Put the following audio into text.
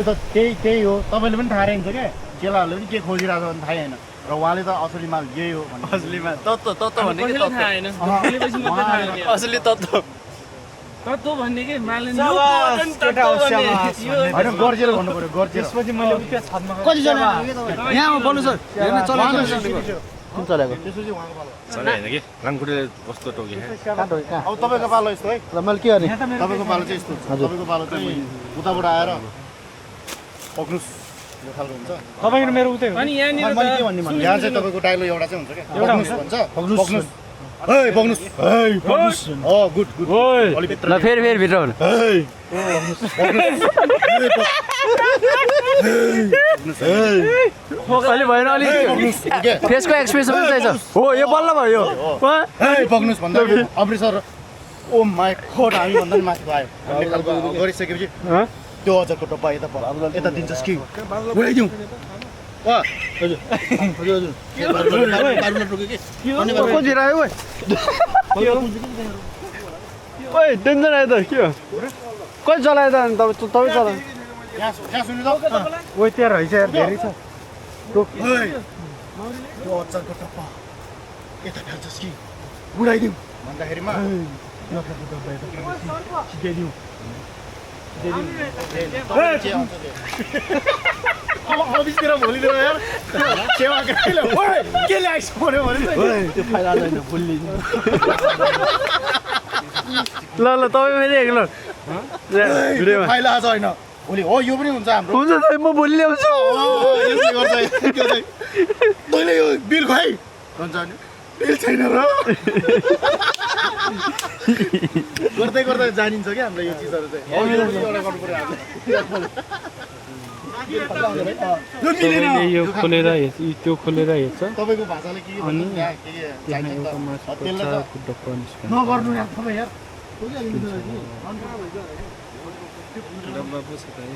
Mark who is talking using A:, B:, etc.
A: त्यही हो तपाईँले पनि थाहा रहन्छ क्या चेलाहरूले पनि के खोजिरहेको छ भने थाहै होइन र उहाँले त असली माल यही हो भन्ने
B: असली माल तत्त्व भन्ने के
C: कसैलाई थाहा होइन कसैले पछि मात्रै थाहा
B: तत्त्व
C: हुन्छ।
B: असली तत्त्व
C: तत्त्व भन्ने के माले
B: केटा होस्यामा
A: होइन गर्जेर भन्नु पर्यो गर्जेर
D: त्यसपछि मैले उता छतमा
A: कतिजना
B: यहाँ बोल्नु सर हेर्न चलाएको
A: कुन चलेको त्यसपछि उहाँको पालो
E: चले होइन कि लामखुट्टेले कस्तो टोके
A: अब तपाईँको पालो यस्तो है
B: ल मैले के गर्ने
A: तपाईँको पालो चाहिँ यस्तो हुन्छ तपाईँको पालो चाहिँ उताबाट आएर पक्नुस् यो खालको हुन्छ
D: तपाईँ र मेरो उतै हो
C: अनि यहाँनिर
A: मैले के भन्ने भने यहाँ चाहिँ तपाईँको डायलग एउटा चाहिँ हुन्छ क्या पक्नुस् भन्छ पक्नुस् है पक्नुस् है पक्नुस् गुड गुड अलि भित्र
B: ल फेरि भित्र हुनु अलि भएन अलि फेसको एक्सप्रेसन पनि चाहिन्छ हो यो बल्ल भयो
A: है पक्नुस् भन्दा अमृतसर ओ माई खोट हामी भन्दा पनि माथि आयो भन्ने खालको गरिसकेपछि त्यो अझको डब्बा यता दिन्छस् कि उडाइदिउँ वा हजुर हजुर हजुर
B: खोजेर आयो ओइ डेन्जर आयो त के हो कति चलायो त अनि तपाईँ चलाउनु
A: यहाँ सुन्नु त
D: ओ त्यहाँ रहेछ यार धेरै छ
A: त्यो अचारको डब्बा यता फ्याल्छस् कि उडाइदिउँ भन्दाखेरिमा अफिसतिर भोलितिर यार सेवा के ल्याइस पऱ्यो भने
B: त्यो फाइदा छैन भुल्ली ल ल तपाईँ फेरि एक्लो भिडियोमा
A: फाइल आज होइन भोलि हो यो पनि हुन्छ हाम्रो
B: हुन्छ त म भोलि ल्याउँछु
A: यसले गर्दा तैँले यो बिल खुवाइ भन्छ नि बिल छैन र गर्दै गर्दै जानिन्छ क्या हाम्रो यो चिजहरू चाहिँ एउटा गर्नु पऱ्यो
D: तपाईँले यो खोलेर त्यो खोलेर हेर्छ
A: तपाईँको भाषाले के
D: अनि
A: चाहिन्छ
D: त्यहाँ एउटा मासु
A: त्यसलाई त
D: डक्का निस्कन्छ
A: नगर्नु यार तपाईँ यार
B: डब्बा पो छ त है